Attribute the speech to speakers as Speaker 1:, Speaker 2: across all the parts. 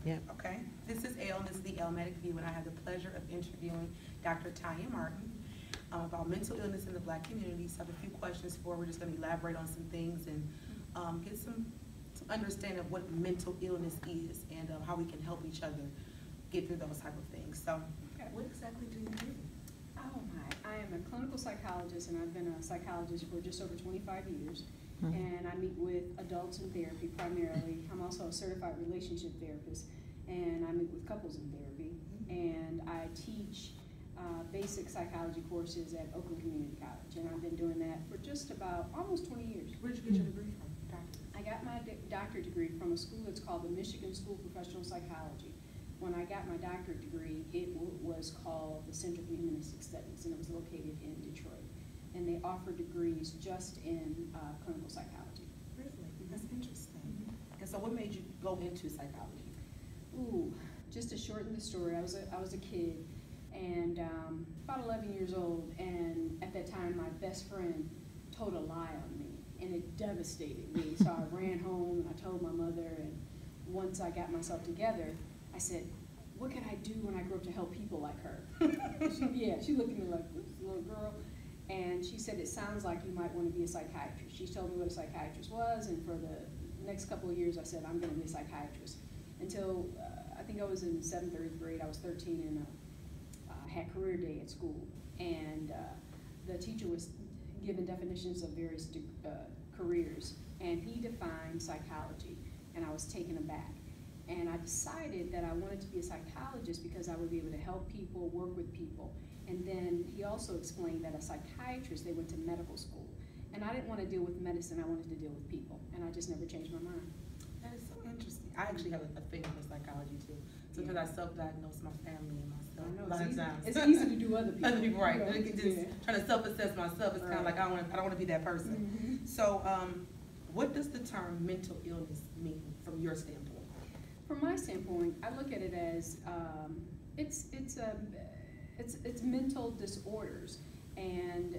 Speaker 1: Yeah.
Speaker 2: Okay. This is Elle, and this is the Elmatic View, and I have the pleasure of interviewing Dr. Tanya Martin about mental illness in the Black community. So I have a few questions for her. We're just going to elaborate on some things and get some understanding of what mental illness is and how we can help each other get through those type of things. So what exactly do you do?
Speaker 3: Oh my, I am a clinical psychologist, and I've been a psychologist for just over 25 years. And I meet with adults in therapy primarily. I'm also a certified relationship therapist, and I meet with couples in therapy. And I teach basic psychology courses at Oakland Community College, and I've been doing that for just about almost 20 years.
Speaker 2: Where did you get your degree from, doctor?
Speaker 3: I got my doctorate degree from a school that's called the Michigan School of Professional Psychology. When I got my doctorate degree, it was called the Center for Humanistic Studies, and it was located in Detroit. And they offer degrees just in clinical psychology.
Speaker 2: Really? That's interesting. And so what made you go into psychology?
Speaker 3: Ooh, just to shorten the story, I was a kid, and about 11 years old, and at that time my best friend told a lie on me, and it devastated me. So I ran home, and I told my mother, and once I got myself together, I said, what can I do when I grow up to help people like her? She looked at me like, this little girl. And she said, it sounds like you might want to be a psychiatrist. She told me what a psychiatrist was, and for the next couple of years I said, I'm going to be a psychiatrist. Until I think I was in 7th or 8th grade, I was 13, and had career day at school. And the teacher was given definitions of various careers, and he defined psychology, and I was taken aback. And I decided that I wanted to be a psychologist because I would be able to help people, work with people. And then he also explained that a psychiatrist, they went to medical school. And I didn't want to deal with medicine, I wanted to deal with people. And I just never changed my mind.
Speaker 2: That is so interesting. I actually have a thing for psychology too. Sometimes I self-diagnose my family and myself.
Speaker 3: I know,
Speaker 2: a lot of times.
Speaker 3: it's easy to do other people.
Speaker 2: Other people, right.
Speaker 3: You know,
Speaker 2: Just trying to self-assess myself. It's kind of like I don't want to be that person. So what does the term mental illness mean from your standpoint?
Speaker 3: From my standpoint, I look at it as it's mental disorders, and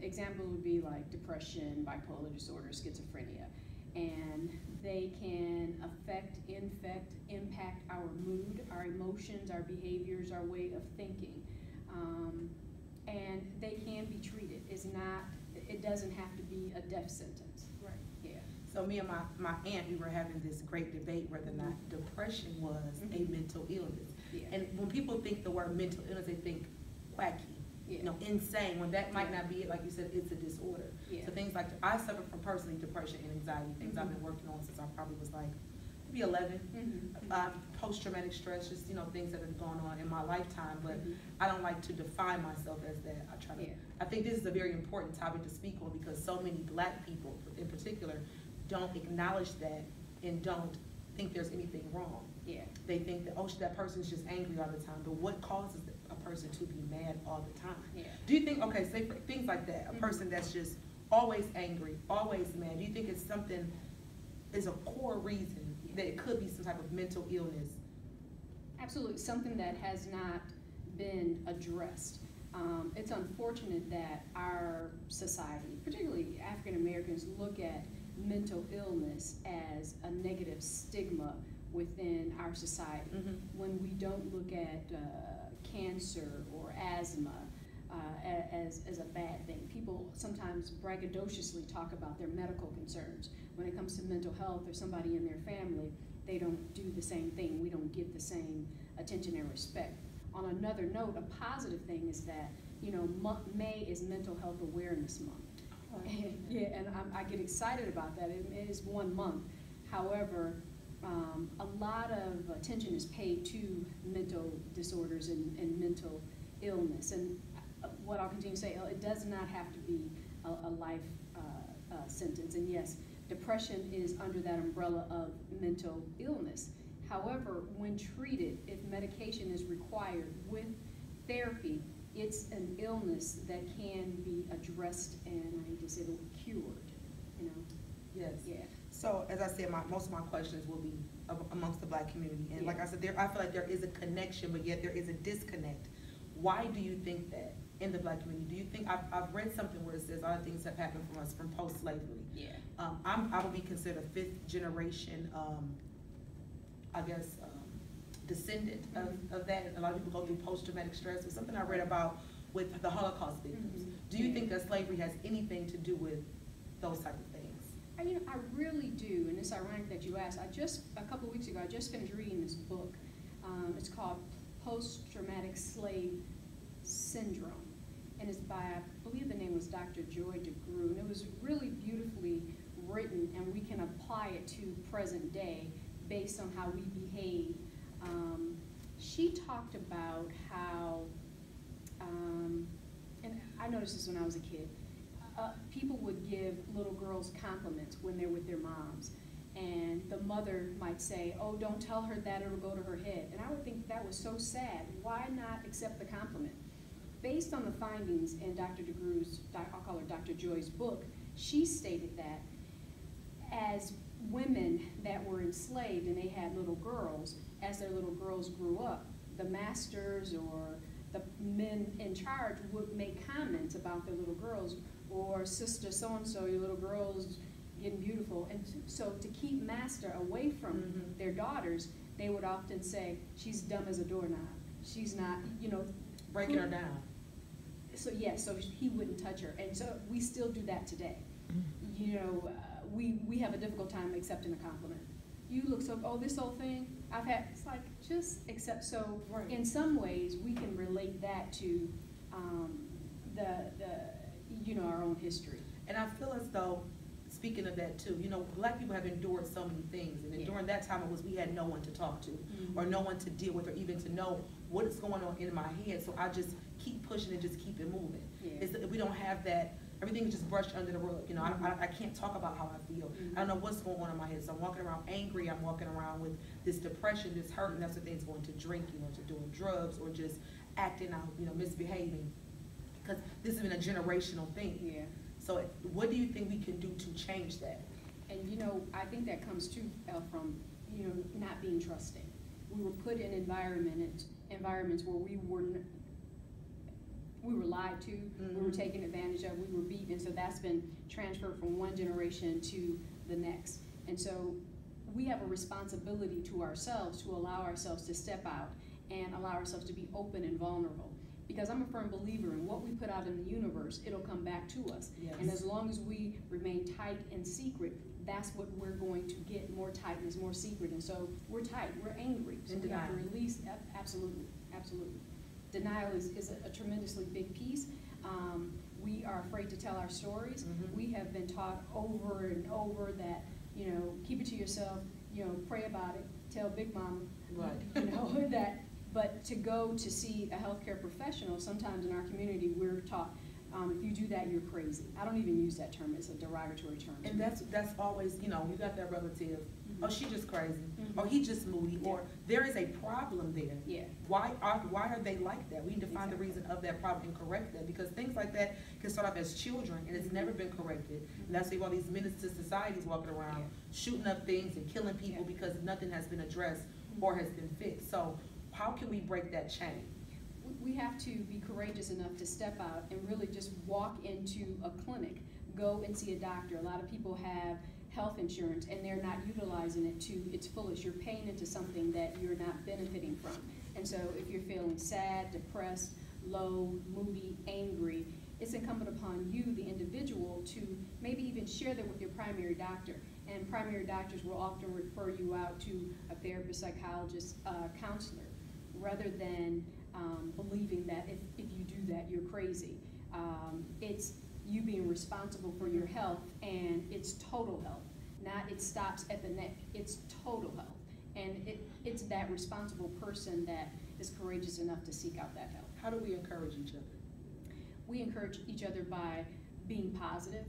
Speaker 3: examples would be like depression, bipolar disorder, schizophrenia, and they can affect, impact our mood, our emotions, our behaviors, our way of thinking, and they can be treated. It doesn't have to be a death sentence.
Speaker 2: Right.
Speaker 3: Yeah.
Speaker 2: So me and my aunt, we were having this great debate whether or not depression was a mental illness.
Speaker 3: Yeah.
Speaker 2: And when people think the word mental illness, they think wacky, insane, when that might not be it. Like you said, it's a disorder.
Speaker 3: Yeah.
Speaker 2: So things like, I suffer from personally depression and anxiety, things I've been working on since I probably was like maybe 11. Post-traumatic stress, just things that have gone on in my lifetime, but I don't like to define myself as that. I try to. I think this is a very important topic to speak on because so many Black people, in particular, don't acknowledge that and don't think there's anything wrong.
Speaker 3: Yeah.
Speaker 2: They think that, oh, that person's just angry all the time, but what causes a person to be mad all the time?
Speaker 3: Yeah.
Speaker 2: Do you think, okay, say for things like that, a person that's just always angry, always mad, do you think it's something, is a core reason that it could be some type of mental illness?
Speaker 3: Absolutely, something that has not been addressed. It's unfortunate that our society, particularly African Americans, look at mental illness as a negative stigma within our society, when we don't look at cancer or asthma as a bad thing. People sometimes braggadociously talk about their medical concerns. When it comes to mental health or somebody in their family, they don't do the same thing. We don't give the same attention and respect. On another note, a positive thing is that May is Mental Health Awareness Month. And I get excited about that. It is 1 month. However, a lot of attention is paid to mental disorders and mental illness. And what I'll continue to say, it does not have to be a life sentence. And yes, depression is under that umbrella of mental illness. However, when treated, if medication is required with therapy, it's an illness that can be addressed and, I hate to say the word, cured,
Speaker 2: Yes.
Speaker 3: Yeah.
Speaker 2: So, as I said, most of my questions will be amongst the Black community. And like I said, I feel like there is a connection, but yet there is a disconnect. Why do you think that in the Black community? Do you think, I've read something where it says other things have happened from us from post-slavery.
Speaker 3: Yeah.
Speaker 2: I would be considered a 5th generation, descendant of that. A lot of people go through post-traumatic stress. It was something I read about with the Holocaust victims. Do you think that slavery has anything to do with those type of things?
Speaker 3: I really do, and it's ironic that you asked. A couple of weeks ago, I just finished reading this book. It's called Post-Traumatic Slave Syndrome, and it's by, I believe the name was Dr. Joy DeGruy, and it was really beautifully written, and we can apply it to present day based on how we behave. She talked about how, and I noticed this when I was a kid, people would give little girls compliments when they're with their moms. And the mother might say, oh, don't tell her that, it'll go to her head. And I would think that was so sad. Why not accept the compliment? Based on the findings in Dr. DeGruy's, I'll call her Dr. Joy's book, she stated that as women that were enslaved and they had little girls, as their little girls grew up, the masters or the men in charge would make comments about their little girls, or sister so-and-so, your little girl's getting beautiful. And so to keep master away from their daughters, they would often say, she's dumb as a doorknob. She's not,
Speaker 2: breaking her down.
Speaker 3: So so he wouldn't touch her. And so we still do that today. We have a difficult time accepting a compliment. You look so, oh, this old thing I've had, it's like, just accept. So
Speaker 2: right. In
Speaker 3: some ways, we can relate that to our own history.
Speaker 2: And I feel as though, speaking of that too, Black people have endured so many things, and during that time we had no one to talk to, or no one to deal with, or even to know what is going on in my head. So I just keep pushing and just keep it moving. If we don't have that, everything is just brushed under the rug. I can't talk about how I feel. I don't know what's going on in my head. So I'm walking around angry. I'm walking around with this depression, this hurt, and that's the things going to drinking, or to doing drugs, or just acting out, misbehaving. Because this has been a generational thing. Yeah. So what do you think we can do to change that?
Speaker 3: And I think that comes too from not being trusting. We were put in environments where we were lied to, we were taken advantage of, we were beaten. So that's been transferred from one generation to the next. And so we have a responsibility to ourselves to allow ourselves to step out and allow ourselves to be open and vulnerable. Because I'm a firm believer in what we put out in the universe, it'll come back to us. Yes. And as long as we remain tight and secret, that's what we're going to get, more tightness, more secret. And so we're tight, we're angry. So we have to release, absolutely, absolutely. Denial is a tremendously big piece. We are afraid to tell our stories. We have been taught over and over that, keep it to yourself, pray about it, tell Big Mama, right. That. But to go to see a healthcare professional, sometimes in our community, we're taught, if you do that, you're crazy. I don't even use that term. It's a derogatory term.
Speaker 2: And that's always, you got that relative, oh, she just crazy, or he just moody, or there is a problem there. Yeah. Why are they like that? We need to find the reason of that problem and correct that, because things like that can start off as children, and it's never been corrected. And that's why you have all these menace to societies walking around, shooting up things and killing people because nothing has been addressed or has been fixed. So how can we break that chain?
Speaker 3: We have to be courageous enough to step out and really just walk into a clinic, go and see a doctor. A lot of people have health insurance and they're not utilizing it to its fullest. You're paying into something that you're not benefiting from. And so if you're feeling sad, depressed, low, moody, angry, it's incumbent upon you, the individual, to maybe even share that with your primary doctor. And primary doctors will often refer you out to a therapist, psychologist, counselor, rather than believing that if you do that, you're crazy. It's you being responsible for your health, and it's total health. Not it stops at the neck, it's total health. And it's that responsible person that is courageous enough to seek out that help.
Speaker 2: How do we encourage each other?
Speaker 3: We encourage each other by being positive,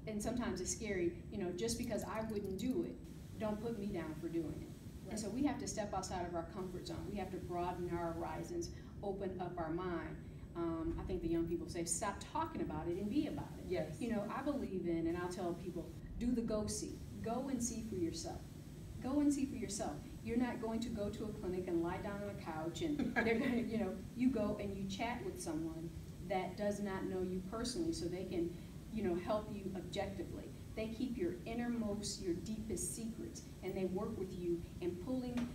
Speaker 3: and sometimes it's scary, just because I wouldn't do it, don't put me down for doing it. Right. And so we have to step outside of our comfort zone. We have to broaden our horizons, open up our mind. I think the young people say, stop talking about it and be about it.
Speaker 2: Yes.
Speaker 3: I believe in, and I'll tell people, do the go see. Go and see for yourself. Go and see for yourself. You're not going to go to a clinic and lie down on a couch and they're going to, you go and you chat with someone that does not know you personally, so they can, help you objectively. They keep your innermost, your deepest secrets, and they work with you in pulling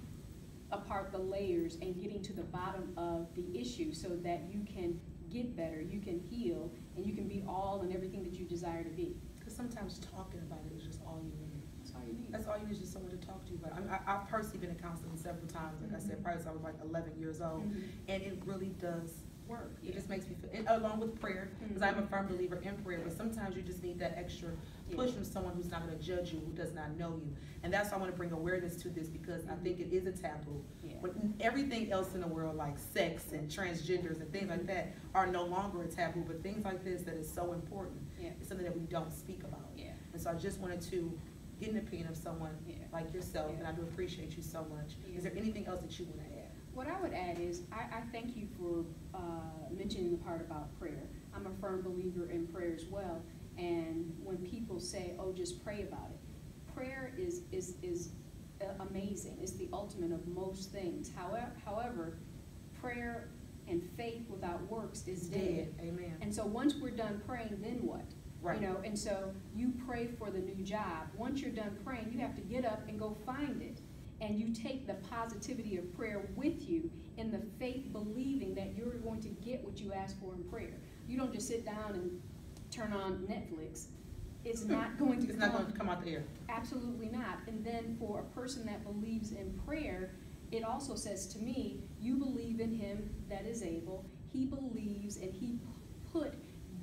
Speaker 3: apart the layers and getting to the bottom of the issue so that you can get better, you can heal, and you can be all and everything that you desire to be.
Speaker 2: Because sometimes talking about it is just all you need.
Speaker 3: That's all you need.
Speaker 2: That's all you need is just someone to talk to you about. I mean, I've personally been in counseling several times, like I said, probably since I was like 11 years old, and it really does work. It just makes me feel, and along with prayer, because I'm a firm believer in prayer, but sometimes you just need that extra push from someone who's not going to judge you, who does not know you. And that's why I want to bring awareness to this, because I think it is a taboo. But everything else in the world, like sex and transgenders and things like that, are no longer a taboo, but things like this that is so important, it's something that we don't speak about. And so I just wanted to get an opinion of someone like yourself, and I do appreciate you so much. Is there anything else that you want to add?
Speaker 3: What I would add is, I thank you for mentioning the part about prayer. I'm a firm believer in prayer as well, and when people say, oh, just pray about it, prayer is amazing. It's the ultimate of most things. However, prayer and faith without works is dead.
Speaker 2: Amen.
Speaker 3: And so once we're done praying, then what?
Speaker 2: Right.
Speaker 3: You know, and so you pray for the new job. Once you're done praying, you have to get up and go find it. And you take the positivity of prayer with you in the faith, believing that you're going to get what you ask for in prayer. You don't just sit down and turn on Netflix. It's not going to
Speaker 2: not going to come out the air.
Speaker 3: Absolutely not. And then for a person that believes in prayer, it also says to me, you believe in him that is able. He believes, and he put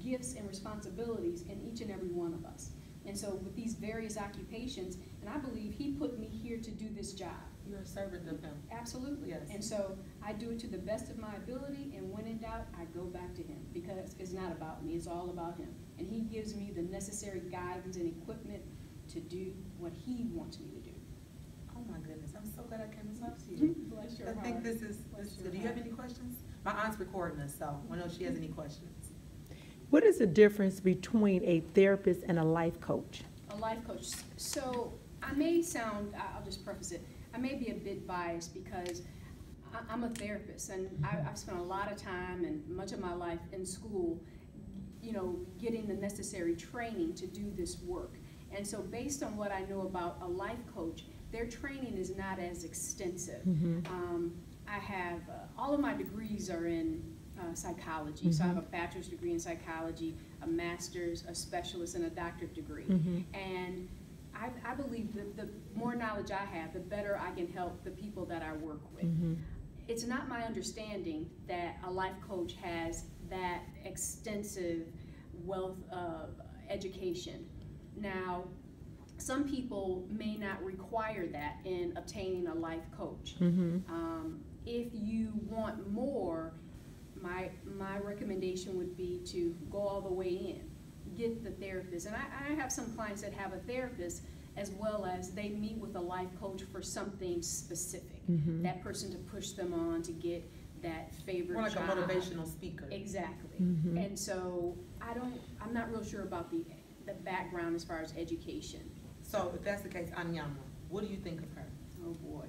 Speaker 3: gifts and responsibilities in each and every one of us. And so with these various occupations, and I believe he put me here to do this job.
Speaker 2: You're a servant of him.
Speaker 3: Absolutely.
Speaker 2: Yes.
Speaker 3: And so I do it to the best of my ability, and when in doubt, I go back to him, because it's not about me, it's all about him. And he gives me the necessary guidance and equipment to do what he wants me to do.
Speaker 2: Oh my goodness, I'm so glad I came to talk to you.
Speaker 3: Bless your
Speaker 2: I
Speaker 3: heart.
Speaker 2: think this is good. Do you have any questions? My aunt's recording us, so I know if she has any questions.
Speaker 1: What is the difference between a therapist and a life coach?
Speaker 3: A life coach. So I may sound, I'll just preface it, I may be a bit biased because I'm a therapist, and I've spent a lot of time and much of my life in school, you know, getting the necessary training to do this work. And so based on what I know about a life coach, their training is not as extensive. I have, all of my degrees are in psychology. So I have a bachelor's degree in psychology, a master's, a specialist, and a doctorate degree. And I believe that the more knowledge I have, the better I can help the people that I work with. It's not my understanding that a life coach has that extensive wealth of education. Now, some people may not require that in obtaining a life coach. If you want more, my recommendation would be to go all the way in, get the therapist. And I have some clients that have a therapist as well as they meet with a life coach for something specific. That person to push them on to get that favorite
Speaker 2: More like
Speaker 3: job.
Speaker 2: a motivational speaker.
Speaker 3: Exactly. And so I'm not real sure about the background as far as education.
Speaker 2: So if that's the case, Anyama, what do you think of her?
Speaker 3: Oh boy.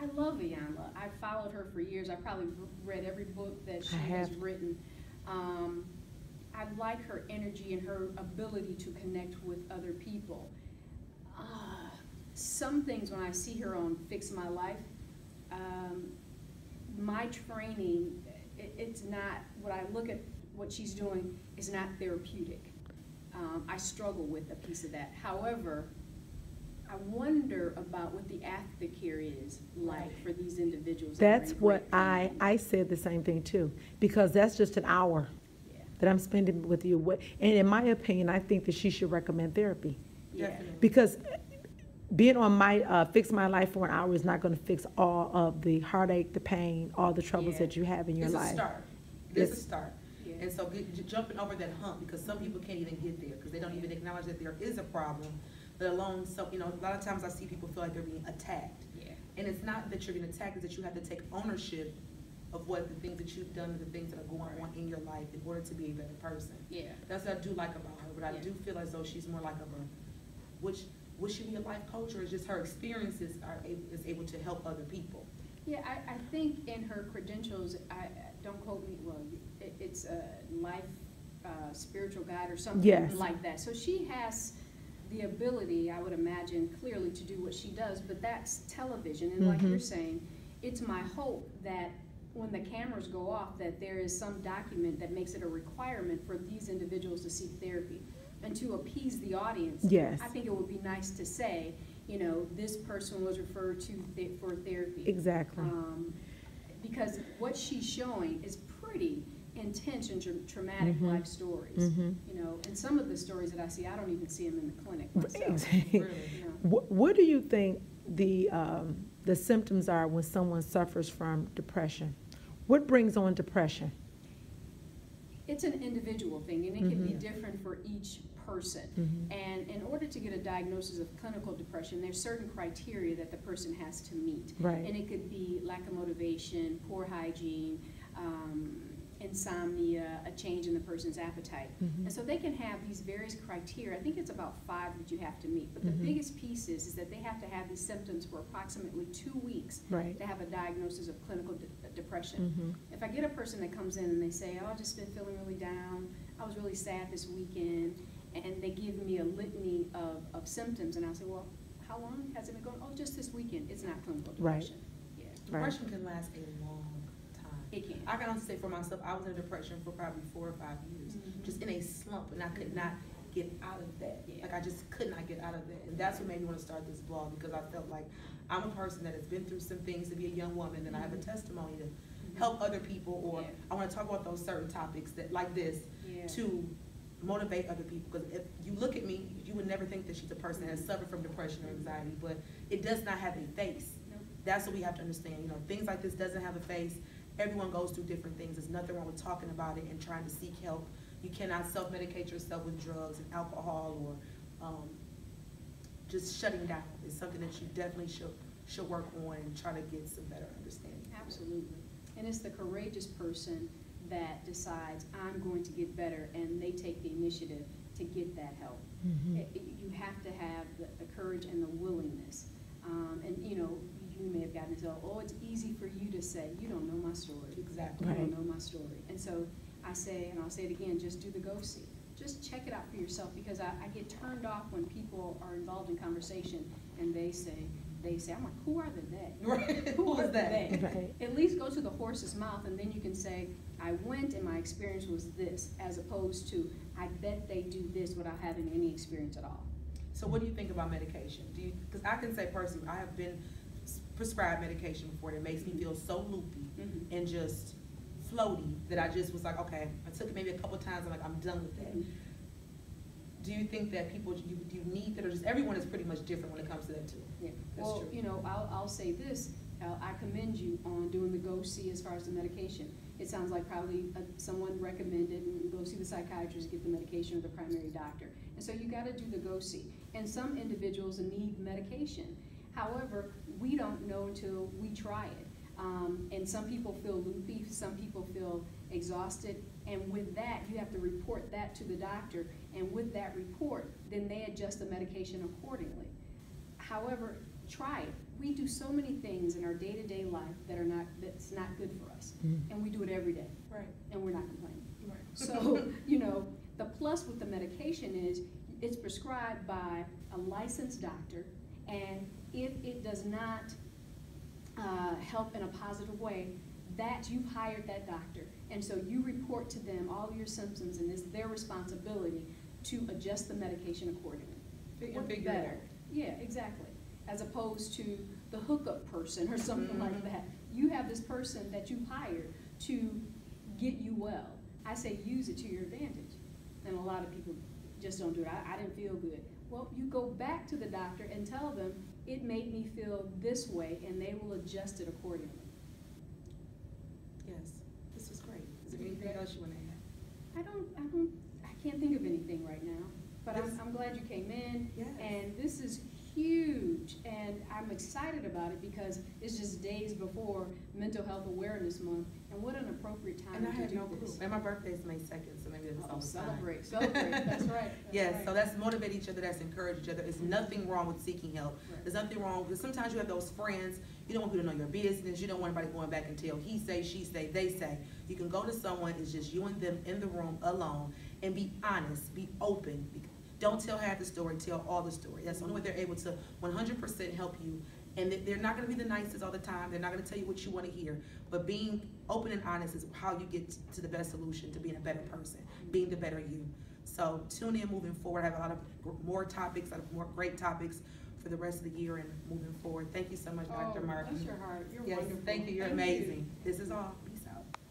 Speaker 3: I love Iyanla. I've followed her for years. I've probably read every book that she has written. I like her energy and her ability to connect with other people. Some things when I see her on Fix My Life, my training, it's not, what I look at what she's doing is not therapeutic. I struggle with a piece of that. However, I wonder about what the aftercare is like for these individuals.
Speaker 1: That's what I said the same thing too, because that's just an hour that I'm spending with you. And in my opinion, I think that she should recommend therapy.
Speaker 2: Definitely.
Speaker 1: Because being on my Fix My Life for an hour is not going to fix all of the heartache, the pain, all the troubles that you have in your life.
Speaker 2: It's a start. It's a start. And so jumping over that hump, because some people can't even get there because they don't even acknowledge that there is a problem, let alone, so, you know, a lot of times I see people feel like they're being attacked. And it's not that you're being attacked, it's that you have to take ownership of what the things that you've done and the things that are going on in your life in order to be a better person. That's what I do like about her, but I do feel as though she's more like would she be a life coach, or is just her experiences is able to help other people?
Speaker 3: I think in her credentials, don't quote me, well, it's a life spiritual guide or something
Speaker 1: Yes.
Speaker 3: like that. So she has the ability, I would imagine, clearly to do what she does, but that's television. And like you're saying, it's my hope that when the cameras go off, that there is some document that makes it a requirement for these individuals to seek therapy. And to appease the audience,
Speaker 1: Yes.
Speaker 3: I think it would be nice to say, you know, this person was referred to for therapy.
Speaker 1: Exactly.
Speaker 3: Because what she's showing is pretty intense and traumatic life stories. You know, and some of the stories that I see, I don't even see them in the clinic myself.
Speaker 1: Exactly.
Speaker 3: Really, you know.
Speaker 1: What do you think the symptoms are when someone suffers from depression? What brings on depression?
Speaker 3: It's an individual thing, and it can be different for each person. And in order to get a diagnosis of clinical depression, there's certain criteria that the person has to meet.
Speaker 1: Right.
Speaker 3: And it could be lack of motivation, poor hygiene, insomnia, a change in the person's appetite. And so they can have these various criteria. I think it's about 5 that you have to meet. But the biggest piece is that they have to have these symptoms for approximately 2 weeks
Speaker 1: Right.
Speaker 3: to have a diagnosis of clinical depression. If I get a person that comes in and they say, oh, I've just been feeling really down, I was really sad this weekend, and they give me a litany of symptoms, and I'll say, well, how long has it been going? Oh, just this weekend. It's not clinical
Speaker 1: Right.
Speaker 3: depression. Yeah.
Speaker 2: Depression can last a long time.
Speaker 3: It can.
Speaker 2: I can honestly say for myself, I was in depression for probably 4 or 5 years, just in a slump, and I could not get out of that.
Speaker 3: Yeah.
Speaker 2: Like, I just could not get out of that. And that's what made me want to start this blog, because I felt like I'm a person that has been through some things to be a young woman, and I have a testimony to help other people, or
Speaker 3: Yeah.
Speaker 2: I want to talk about those certain topics that, like this,
Speaker 3: Yeah.
Speaker 2: to motivate other people. Because if you look at me, you would never think that she's a person that has suffered from depression or anxiety, but it does not have a face.
Speaker 3: Nope.
Speaker 2: That's what we have to understand. You know, things like this doesn't have a face. Everyone goes through different things. There's nothing wrong with talking about it and trying to seek help. You cannot self-medicate yourself with drugs and alcohol, or just shutting down. It's something that you definitely should work on and try to get some better understanding.
Speaker 3: Absolutely. And it's the courageous person that decides, I'm going to get better, and they take the initiative to get that help. You have to have the courage and the willingness. And, you know, you may have gotten to tell, oh, it's easy for you to say, you don't know my story.
Speaker 2: Exactly.
Speaker 3: You
Speaker 1: Right.
Speaker 3: don't know my story. And so I say, and I'll say it again, just do the go-see. Just check it out for yourself, because I get turned off when people are involved in conversation and they say, I'm like, who are the they?
Speaker 2: Right.
Speaker 3: Who are
Speaker 2: is
Speaker 3: the
Speaker 2: that?
Speaker 3: they?
Speaker 1: Right.
Speaker 3: At least go to the horse's mouth, and then you can say, I went and my experience was this, as opposed to, I bet they do this without having any experience at all.
Speaker 2: So what do you think about medication? Because I can say personally, I have been prescribed medication before that makes me feel so loopy and just floaty that I just was like, okay, I took it maybe a couple times, I'm like, I'm done with that. Do you think that people, you need that, or just everyone is pretty much different when it comes to that too?
Speaker 3: Yeah.
Speaker 2: That's
Speaker 3: Well,
Speaker 2: true.
Speaker 3: you know, I'll say this, I commend you on doing the go-see as far as the medication. It sounds like probably someone recommended, and go see the psychiatrist, get the medication, or the primary doctor. And so you gotta do the go-see. And some individuals need medication. However, we don't know until we try it. And some people feel loopy, some people feel exhausted, and with that, you have to report that to the doctor, and with that report, then they adjust the medication accordingly. However, try it. We do so many things in our day-to-day life that's not good for us, and we do it every day,
Speaker 2: Right.
Speaker 3: and we're not complaining.
Speaker 2: Right.
Speaker 3: So, you know, the plus with the medication is it's prescribed by a licensed doctor, and if it does not help in a positive way, that you've hired that doctor, and so you report to them all your symptoms, and it's their responsibility to adjust the medication accordingly.
Speaker 2: Figure it
Speaker 3: Better.
Speaker 2: out.
Speaker 3: Yeah, exactly. As opposed to the hookup person or something like that. You have this person that you hired to get you well. I say use it to your advantage, and a lot of people just don't do it. I didn't feel good. Well, you go back to the doctor and tell them, it made me feel this way, and they will adjust it accordingly.
Speaker 2: Yes, this was great. Is there anything else you want to add?
Speaker 3: I can't think of anything right now, but
Speaker 2: This-
Speaker 3: I'm glad you came in.
Speaker 2: Yes.
Speaker 3: And this is huge, and I'm excited about it because it's just days before Mental Health Awareness Month, and what an appropriate time
Speaker 2: And I
Speaker 3: to
Speaker 2: had
Speaker 3: do
Speaker 2: no clue.
Speaker 3: this.
Speaker 2: And my birthday is May 2nd, so maybe that's all the time.
Speaker 3: Celebrate, that's right.
Speaker 2: Yes,
Speaker 3: right.
Speaker 2: so that's motivate each other, that's encourage each other. There's nothing wrong with seeking help.
Speaker 3: Right.
Speaker 2: There's nothing wrong, because sometimes you have those friends, you don't want people to know your business, you don't want anybody going back and tell he say, she say, they say. You can go to someone, it's just you and them in the room alone, and be honest, be open. Don't tell half the story, tell all the story. That's the only way they're able to 100% help you. And they're not gonna be the nicest all the time. They're not gonna tell you what you wanna hear. But being open and honest is how you get to the best solution, to being a better person, being the better you. So tune in moving forward. I have a lot of more topics, a lot of more great topics for the rest of the year and moving forward. Thank you so much, Dr. Martin.
Speaker 3: Bless your heart. You're
Speaker 2: yes,
Speaker 3: wonderful.
Speaker 2: thank you. You're amazing. This is all.